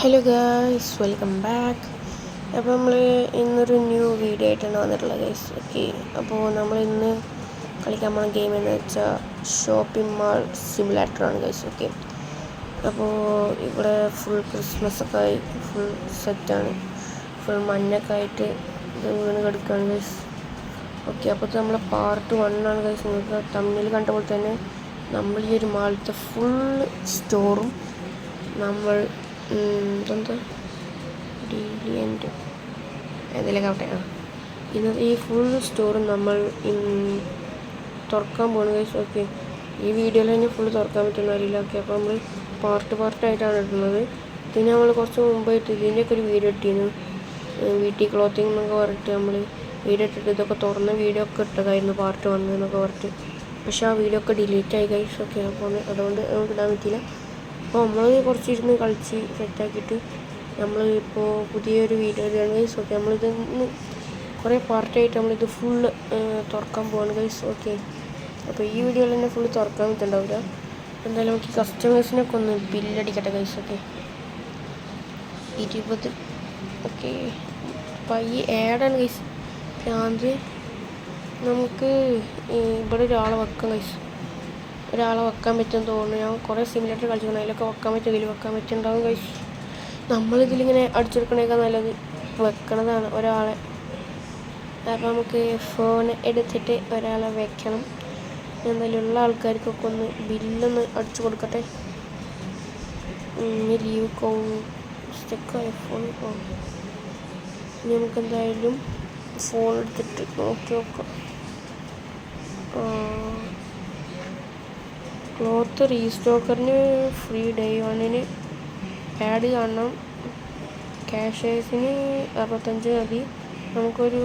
Hello guys, welcome back. അപ്പോൾ നമ്മൾ ഇന്നൊരു ന്യൂ വീഡിയോ ആയിട്ടാണ് വന്നിട്ടുള്ളത് ഗൈസ്. ഓക്കെ, അപ്പോൾ നമ്മൾ ഇന്ന് കളിക്കാൻ പോകുന്ന ഗെയിം എന്ന് വെച്ചാൽ ഷോപ്പിംഗ് മാൾ സിമുലേറ്ററാണ് ഗൈസ്. ഓക്കെ, അപ്പോൾ ഇവിടെ ഫുൾ ക്രിസ്മസ് ഒക്കെ ആയി ഫുൾ സെറ്റാണ്, ഫുൾ മഞ്ഞൊക്കെ ആയിട്ട് ഇത് വീണ് കിടക്കുകയാണ് ഗൈസ്. ഓക്കെ, അപ്പോൾ നമ്മൾ പാർട്ട് 1 ആണ് ഗൈസ്. നിങ്ങൾക്ക് തമ്മിൽ കണ്ട പോലെ തന്നെ നമ്മൾ ഈ ഒരു മാളത്തെ ഫുൾ സ്റ്റോറും നമ്മൾ ഇതെന്താ ഡീലിയൻ്റ് എന്തെങ്കിലുമൊക്കെ ആവട്ടെ. ഇന്ന് ഈ ഫുൾ സ്റ്റോറും നമ്മൾ തുറക്കാൻ പോകുന്നത് ഗൈസ്. ഓക്കെ, ഈ വീഡിയോയിൽ തന്നെ ഫുൾ തുറക്കാൻ പറ്റുന്ന അറിയില്ല. ഓക്കെ, അപ്പോൾ നമ്മൾ പാർട്ടായിട്ടാണ് ഇടുന്നത്. പിന്നെ നമ്മൾ കുറച്ച് മുമ്പായിട്ട് ഇതിൻ്റെയൊക്കെ ഒരു വീഡിയോ ഇട്ടിരുന്നു, വീട്ടിൽ ക്ലോത്തിങ് എന്നൊക്കെ പറഞ്ഞിട്ട് നമ്മൾ വീഡിയോ ഇട്ടിട്ട് ഇതൊക്കെ തുറന്ന വീഡിയോ ഒക്കെ ഇട്ടതായിരുന്നു പാർട്ട് 1 എന്നൊക്കെ പറഞ്ഞിട്ട്. പക്ഷേ ആ വീഡിയോ ഒക്കെ ഡിലീറ്റ് ആയി ഗൈസ്. ഓക്കെ, അപ്പോൾ അതുകൊണ്ട് നമുക്ക് ഇടാൻ പറ്റിയില്ല. അപ്പോൾ നമ്മൾ കുറച്ചിരുന്ന് കളിച്ച് സെറ്റാക്കിയിട്ട് നമ്മൾ ഇപ്പോൾ പുതിയൊരു വീഡിയോ ഇടുകയാണ് ഗൈസ്. ഓക്കെ, നമ്മളിത് കുറേ പാർട്ടായിട്ട് നമ്മളിത് ഫുള്ള് തുറക്കാൻ പോവാണ് ഗൈസ്. ഓക്കെ, അപ്പോൾ ഈ വീഡിയോയിൽ തന്നെ ഫുള്ള് തുറക്കാൻ പറ്റുന്നുണ്ടാവില്ല. എന്തായാലും നമുക്ക് കസ്റ്റമേഴ്സിനൊക്കെ ഒന്ന് ബില്ലടിക്കട്ടെ ഗൈസ്. ഓക്കെ, 20. ഓക്കെ, അപ്പോൾ ഈ ആഡാണ് ഗൈസ്. അത് നമുക്ക് ഇവിടെ ഒരാളെ വെക്കാം ഗൈസ്. ഒരാളെ വെക്കാൻ പറ്റുമെന്ന് തോന്നുന്നു. ഞാൻ കുറേ സിമുലേറ്റർ കളിച്ചിട്ടുണ്ട്, അതിലൊക്കെ വെക്കാൻ പറ്റും, ഇതിൽ വെക്കാൻ പറ്റുന്നുണ്ടാവും ഗൈസ്. നമ്മളിതിലിങ്ങനെ അടിച്ചെടുക്കണേക്കാൾ നല്ലത് വെക്കണതാണ് ഒരാളെ. അപ്പോൾ നമുക്ക് ഫോൺ എടുത്തിട്ട് ഒരാളെ വെക്കണം. എന്തായാലും ഉള്ള ആൾക്കാർക്കൊക്കെ ഒന്ന് ബില്ലൊന്ന് അടിച്ചു കൊടുക്കട്ടെ. ലീവ് സ്റ്റക്കായ ഫോൺ നമുക്കെന്തായാലും ഫോൺ എടുത്തിട്ട് നോക്കാം. ക്ലോത്ത് റീസ്റ്റോക്കറിന് ഫ്രീ ഡേ 1 ആഡ് കാണണം. ക്യാഷേഴ്സിന് 65 മതി. നമുക്കൊരു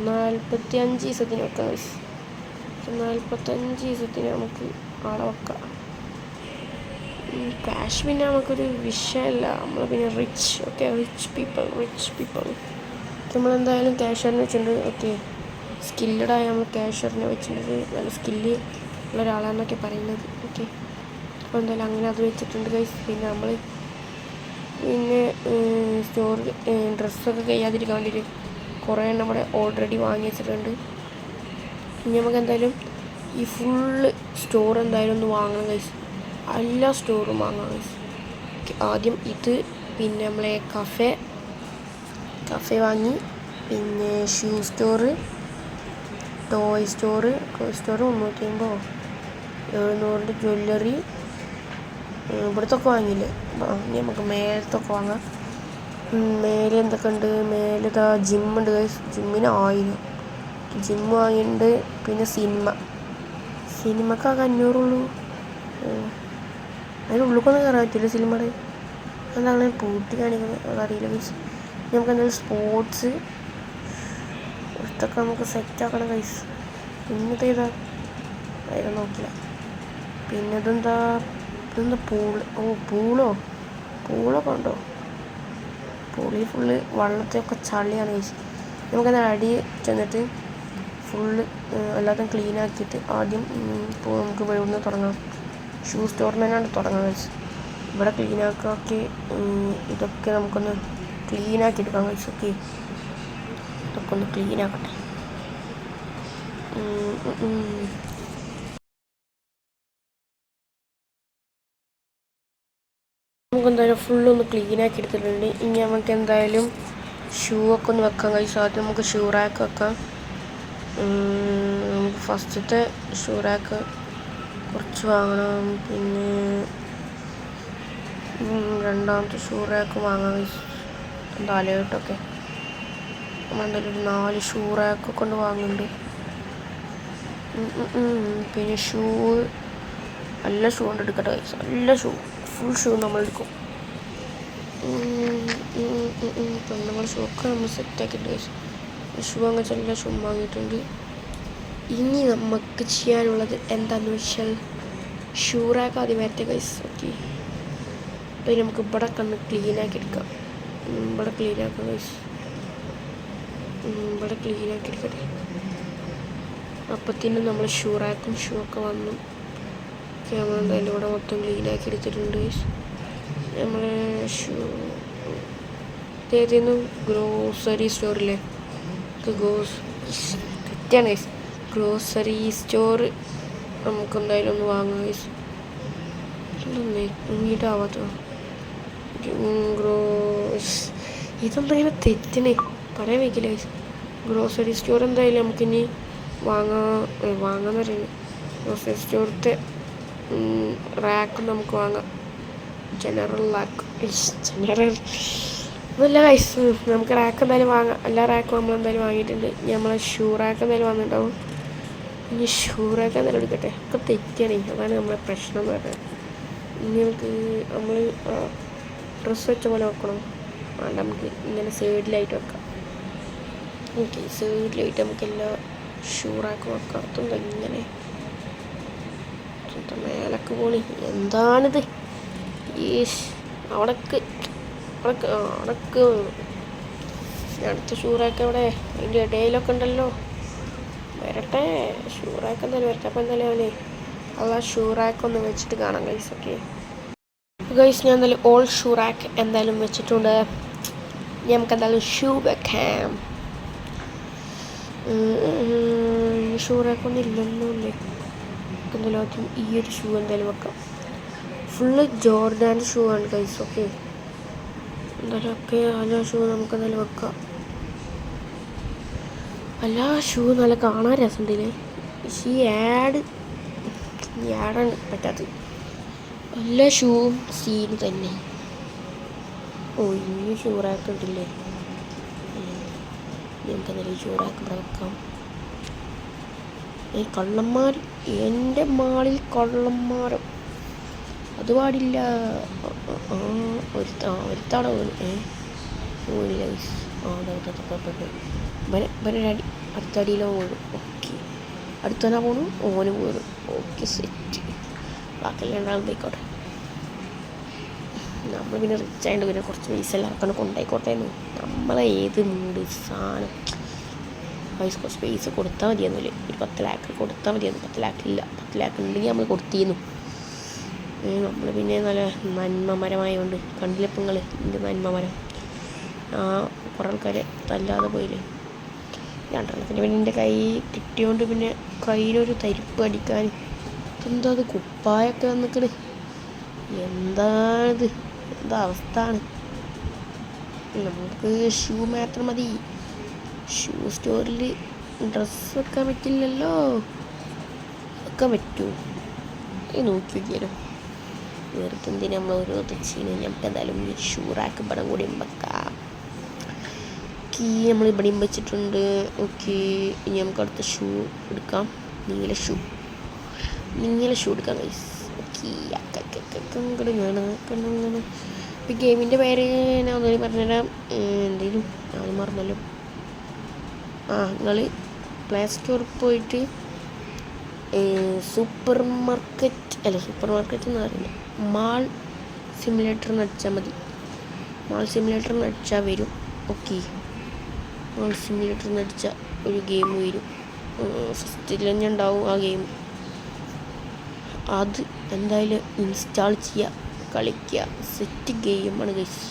45 ദിവസത്തിന് വെക്കാം. 45 ദിവസത്തിന് നമുക്ക് ആളെ വെക്കാം. ക്യാഷ് പിന്നെ നമുക്കൊരു വിഷയമല്ല, നമ്മൾ പിന്നെ റിച്ച് പീപ്പിൾ നമ്മളെന്തായാലും ക്യാഷറിനെ വെച്ചിട്ടുണ്ട്. ഓക്കെ, സ്കില്ലഡായ നമ്മൾ ക്യാഷറിനെ വെച്ചിട്ടുണ്ട്, നല്ല സ്കില്ല് ഉള്ള ഒരാളാണെന്നൊക്കെ പറയുന്നത്. ഓക്കെ, അപ്പോൾ എന്തായാലും അങ്ങനെ അത് വെച്ചിട്ടുണ്ട് ഗൈസ്. പിന്നെ നമ്മൾ സ്റ്റോറിൽ ഡ്രസ്സൊക്കെ കഴിയാതിരിക്കാൻ വേണ്ടിയിട്ട് കുറേ എണ്ണം ഇവിടെ ഓൾറെഡി വാങ്ങി വെച്ചിട്ടുണ്ട്. ഇനി നമുക്ക് എന്തായാലും ഈ ഫുള്ള് സ്റ്റോർ എന്തായാലും ഒന്ന് വാങ്ങണം ഗൈസ്. എല്ലാ സ്റ്റോറും വാങ്ങാം ഗൈസ്. ആദ്യം ഇത്, പിന്നെ നമ്മളെ കഫേ വാങ്ങി, പിന്നെ shoe store, toy store 350, 700 jewellery, ഇവിടുത്തൊക്കെ വാങ്ങിയില്ലേ. ഇനി നമുക്ക് മേലത്തൊക്കെ വാങ്ങാം. മേലെ എന്തൊക്കെ ഉണ്ട്? മേലിതാ ജിമ്മുണ്ട് ഗൈസ്. ജിമ്മിന് 1000 ജിമ്മ് വാങ്ങിയിട്ടുണ്ട്. പിന്നെ സിനിമക്കൊക്കെ 500 ഉള്ളൂ. അതിന് ഉള്ളിലേക്കൊന്നും കയറാൻ പറ്റില്ല സിനിമയുടെ. അതങ്ങനെ പൂട്ടി കാണിക്കുന്നത് അതറിയില്ല ഗൈസ്. നമുക്ക് എന്തായാലും സ്പോർട്സ് ഇതൊക്കെ നമുക്ക് സെറ്റാക്കണം ഗൈസ്. പിന്നത്തെ ഇതാ അതിനെ നോക്കില്ല. പിന്നെ ഇതെന്താ പൂളൊക്കെ ഉണ്ടോ? പൂളിൽ ഫുള്ള് വെള്ളത്തെയൊക്കെ ചളിയാണ് ഗൈസ്. നമുക്കെന്താ അടി ചെന്നിട്ട് ഫുള്ള് എല്ലാത്തും ക്ലീൻ ആക്കിയിട്ട് ആദ്യം ഇപ്പോൾ നമുക്ക് ഇവിടുന്ന് തുടങ്ങാം. ഷൂ സ്റ്റോറിൽ തന്നെയാണ് തുടങ്ങാം ഗൈസ്. ഇവിടെ ക്ലീൻ ആക്കി ഇതൊക്കെ നമുക്കൊന്ന് ക്ലീൻ ആക്കി എടുക്കാം ഗൈസ്. ഓക്കെ, ഇതൊക്കെ ഒന്ന് ക്ലീൻ ആക്കട്ടെ. നമുക്ക് എന്തായാലും ഫുള്ളൊന്ന് ക്ലീൻ ആക്കി എടുത്തിട്ടുണ്ട്. ഇനി നമുക്ക് എന്തായാലും ഷൂ ഒക്കെ ഒന്ന് വെക്കാം ഗൈസ്. ആദ്യം നമുക്ക് ഷൂ റാക്ക് വെക്കാം. നമുക്ക് ഫസ്റ്റത്തെ ഷൂ റാക്ക് കുറച്ച് വാങ്ങണം. പിന്നെ രണ്ടാമത്തെ ഷൂ റാക്ക് വാങ്ങാം ഗൈസ്. തലയോട്ടൊക്കെ നമ്മളെന്തായാലും ഒരു 4 ഷൂ റാക്കൊക്കെ കൊണ്ട് വാങ്ങുന്നുണ്ട്. പിന്നെ നല്ല ഷൂ കൊണ്ട് എടുക്കട്ടെ ഗൈസ്. നല്ല ഫുൾ ഷൂ നമ്മൾ എടുക്കും. നമ്മൾ ഷൂ ഒക്കെ നമ്മൾ സെറ്റാക്കിയിട്ടുണ്ട് ഗൈസ്. ഷൂ വാങ്ങിച്ച എല്ലാ ഷൂ വാങ്ങിയിട്ടുണ്ട്. ഇനി നമുക്ക് ചെയ്യാനുള്ളത് എന്താണെന്ന് വെച്ചാൽ ഷൂ റാക്ക് ആദ്യം വരട്ടെ ഗൈസ്. ഓക്കെ, അപ്പോൾ നമുക്ക് ഇവിടെ കണ്ണ് ക്ലീനാക്കി എടുക്കാം. ഇവിടെ ക്ലീനാക്കാം ഗൈസ്. ഇവിടെ ക്ലീനാക്കി എടുക്കട്ടെ. അപ്പത്തിന് നമ്മൾ ഷൂ റാക്കും ഷൂ ഒക്കെ വന്നു. നമ്മൾ എന്തായാലും ഇവിടെ മൊത്തം ക്ലീനാക്കി എടുത്തിട്ടുണ്ട് ഗൈസ്. നമ്മൾ ഷൂ ഇതേതായിരുന്നു ഗ്രോസറി സ്റ്റോറിലെ തെറ്റാണ് ഗൈസ്. ഗ്രോസറി സ്റ്റോർ നമുക്ക് എന്തായാലും ഒന്ന് വാങ്ങാം ഗൈസ്. നീട്ടാവാത്ത ഇതെന്തായാലും തെറ്റിന് പറയാൻ വയ്ക്കില്ല ഗൈസ്. ഗ്രോസറി സ്റ്റോർ എന്തായാലും നമുക്കിനി വാങ്ങാൻ പറയുന്നത്. ഗ്രോസറി സ്റ്റോറത്തെ റാക്ക് നമുക്ക് വാങ്ങാം. ജനറൽ അതല്ല ഗൈസ്, നമുക്ക് റാക്ക് എന്തായാലും വാങ്ങാം. എല്ലാ റാക്കും നമ്മൾ എന്തായാലും വാങ്ങിയിട്ടുണ്ട്. ഇനി നമ്മളെ ഷൂ റാക്ക് എന്തായാലും വന്നിട്ടുണ്ടാവും. ഇനി ഷൂ റാക്ക് എന്തായാലും എടുക്കട്ടെ. ഒക്കെ തെറ്റിയാണ്, അതാണ് നമ്മളെ പ്രശ്നം എന്ന് പറയുന്നത്. ഇനി നമ്മൾ ഡ്രസ്സ് വെച്ച പോലെ വെക്കണം. വേണ്ട, നമുക്ക് ഇങ്ങനെ സൈഡിലായിട്ട് വെക്കാം. ഓക്കെ, സൈഡിലായിട്ട് നമുക്ക് എല്ലാ ഷൂ റാക്കും വെക്കാം. അതൊന്നും ഇങ്ങനെ മേലക്ക് പോണി. എന്താണിത്? അവിടക്ക് അടുത്ത ഷൂറാക്ക് അവിടെ അതിൻ്റെ ഇടയിലൊക്കെ ഉണ്ടല്ലോ. വരട്ടെ, ഷൂറാക്ക് എന്തായാലും വരട്ടെ. അപ്പം എന്തായാലും അവനെ ഷൂറാക്ക് ഒന്ന് വെച്ചിട്ട് കാണാം ഗൈസ്. ഓക്കെ ഗൈസ്, ഞാൻ എന്തായാലും ഓൾ ഷൂറാക്ക് എന്തായാലും വെച്ചിട്ടുണ്ട്. ഇനി നമുക്ക് എന്തായാലും ഷൂ വെക്കാം. ഷൂറാക്കൊന്നും ഇല്ലല്ലോ അല്ലേ? എന്തായാലും ആദ്യം ഈ ഒരു ഷൂ എന്തായാലും വെക്കാം. ഫുള്ള് ജോർഡാൻ്റെ ഷൂ ആണ് ഗൈസ്. ഓക്കെ, എന്തായാലും ഒക്കെ അല്ല ഷൂ നമുക്ക് എന്തായാലും വെക്കാം. അല്ല ഷൂ നല്ല കാണാൻ രസമുണ്ടല്ലേ. പക്ഷേ ആഡാണ് പറ്റാത്തത്. എല്ലാ ഷൂവും സീന് തന്നെ. ഓ, ഇനി ഷൂറാക്ക് ഉണ്ടല്ലേ. നമുക്ക് എന്തായാലും ഷൂറാക്ക് ഇവിടെ വെക്കാം. കള്ളന്മാർ, എൻ്റെ മാളിൽ കള്ളന്മാരും അത് പാടില്ല. ഒരുത്തവണ വീണില്ല. അടി അടുത്തടിയിലോ വീഴും. ഓക്കെ, അടുത്തവനാ പോണു, ഓന് വീഴും. Okay, set. ബാക്കിയുള്ള രണ്ടാളും പോയിക്കോട്ടെ. നമ്മൾ പിന്നെ റിച്ച് ആയതുകൊണ്ട് പിന്നെ കുറച്ച് പൈസ എല്ലാവർക്കാണ് കൊണ്ടായിക്കോട്ടെ എന്ന്. നമ്മളെ ഏത് മൂഡ് സാധനം പൈസ കുറച്ച് പൈസ കൊടുത്താൽ മതിയെന്നില്ലേ. ഒരു 10 ലാക്ക് കൊടുത്താൽ മതിയെന്ന്. 10 ലാക്കില്ല. 10 ലാക്ക് ഉണ്ടെങ്കിൽ നമ്മൾ കൊടുത്തിരുന്നു. നമ്മൾ പിന്നെ നല്ല നന്മമരമായതുകൊണ്ട് കണ്ടില്ലപ്പം നിങ്ങൾ എൻ്റെ നന്മമരം. കുറേ ആൾക്കാരെ തല്ലാതെ പോയില്ലേ. 2 എണ്ണത്തിന് പിന്നെ എൻ്റെ കൈ കിട്ടിയോണ്ട് പിന്നെ കയ്യിലൊരു തരിപ്പ് അടിക്കാൻ. എന്താ അത് കുപ്പായൊക്കെ വന്നിക്കണ്. എന്താണിത്? എന്താ അവസ്ഥയാണ്? നമുക്ക് ഷൂ മാത്രം മതി. ഷൂ സ്റ്റോറിൽ ഡ്രസ്സ് വെക്കാൻ പറ്റില്ലല്ലോ. വെക്കാൻ പറ്റുമോ? നോക്കി നോക്കിയാലോ. വെറുതെ എന്തിനാ നമ്മൾ ഓരോ തെച്ചിന്. നമുക്ക് എന്തായാലും ഈ ഷൂ റാക്ക് ഇവിടെ കൂടി വെക്കാം. നമ്മൾ ഇവിടെയും വെച്ചിട്ടുണ്ട്. ഓക്കെ, ഇനി നമുക്ക് അടുത്ത ഷൂ എടുക്കാം. നീല ഷൂ എടുക്കാം ഗൈസ്. ഓക്കെ, ഇപ്പം ഗെയിമിൻ്റെ പേര് ഞാൻ ഒന്നും പറഞ്ഞുതരാം. എന്തെങ്കിലും ഞാൻ മറന്നല്ലോ. നിങ്ങൾ പ്ലേ സ്റ്റോറിൽ പോയിട്ട് സൂപ്പർ മാർക്കറ്റ് എന്ന് പറയുന്നത് മാൾ സിമുലേറ്റർ എന്ന് അടിച്ചാൽ മതി. മാൾ സിമുലേറ്റർ എന്ന് അടിച്ചാൽ വരും. ഓക്കെ, മാൾ സിമുലേറ്റർ എന്ന് അടിച്ചാൽ ഒരു ഗെയിം വരും. ഫസ്റ്റിൽ തന്നെ ഉണ്ടാവും ആ ഗെയിം. അത് എന്തായാലും ഇൻസ്റ്റാൾ ചെയ്യുക, കളിക്കുക. സെറ്റ് ഗെയിമാണ് ഗൈസ്.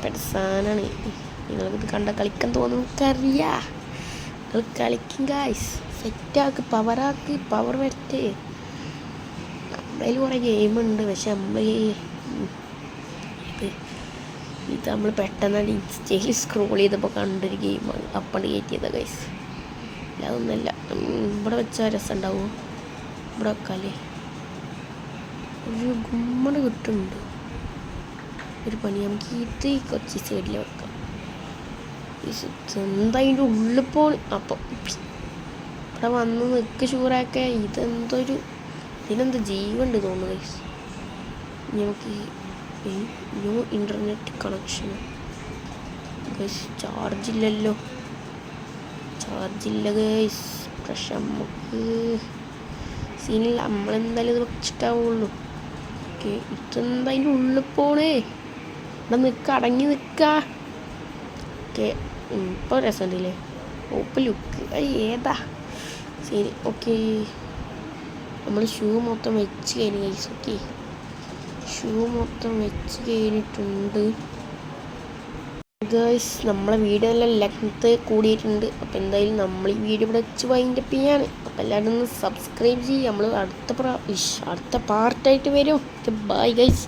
പെടസാനാണ്. നിങ്ങൾക്കിത് കണ്ട കളിക്കാൻ തോന്നുന്നു, എനിക്കറിയാം. നിങ്ങൾ കളിക്കും ഗൈസ്. സെറ്റാക്ക്, പവർ വരട്ടെ. നമ്മളതിൽ കുറേ ഗെയിമുണ്ട്. പക്ഷെ ഇത് നമ്മൾ പെട്ടെന്ന് ഇൻസ്റ്റയിൽ സ്ക്രോൾ ചെയ്തപ്പോൾ കണ്ടൊരു ഗെയിമാണ്. അപ്പണ്ട് കയറ്റിയതാണ് ഗൈസ്. അതൊന്നുമല്ല. ഇവിടെ വെച്ചാൽ രസം ഉണ്ടാവുമോ? ഇവിടെ വെക്കാല്ലേ. ഒരു ഗുമ്മണ കിട്ടുന്നുണ്ട്. ഒരു പണി, നമുക്ക് ഇത് കുറച്ച് സൈഡിൽ വെക്കാം. എന്താ അതിൻ്റെ ഉള്ളിൽ പോണ്. അപ്പം ഇവിടെ വന്ന് നിൽക്ക് ഷൂറാക്കെ. ഇതിനെന്ത് ജീവുണ്ട് തോന്നുന്നു ഗൈസ്. നമുക്ക് ന്യൂ ഇൻ്റർനെറ്റ് കണക്ഷൻ ഗൈസ്. ചാർജില്ല ഗൈസ്. പക്ഷെ നമുക്ക് സീനില്ല. നമ്മളെന്തായാലും ഇത് വെച്ചിട്ടാവുള്ളൂ. ഓക്കെ, ഇതെന്താ അതിൻ്റെ ഉള്ളിൽ പോണേ. ഇവിടെ അടങ്ങി നിൽക്ക. ഓക്കെ, ഇപ്പോൾ രസമുണ്ടല്ലേ. ഓപ്പൺ ലുക്ക് ഏതാ ശരി. ഓക്കെ, നമ്മൾ ഷൂ മൊത്തം വെച്ച് കഴിഞ്ഞു ഗൈസ്. ഓക്കെ, ഷൂ മൊത്തം വെച്ച് കഴിഞ്ഞിട്ടുണ്ട്. ഗൈസ് നമ്മളെ വീഡിയോ എല്ലാം ലെങ്ത് കൂടിയിട്ടുണ്ട്. അപ്പോൾ എന്തായാലും നമ്മൾ ഈ വീഡിയോ ഇവിടെ വെച്ച് വൈൻഡപ്പ് ചെയ്യാണ്. അപ്പോൾ എല്ലാവരും ഒന്ന് സബ്സ്ക്രൈബ് ചെയ്യും. നമ്മൾ അടുത്ത പാർട്ടായിട്ട് വരും. Bye guys.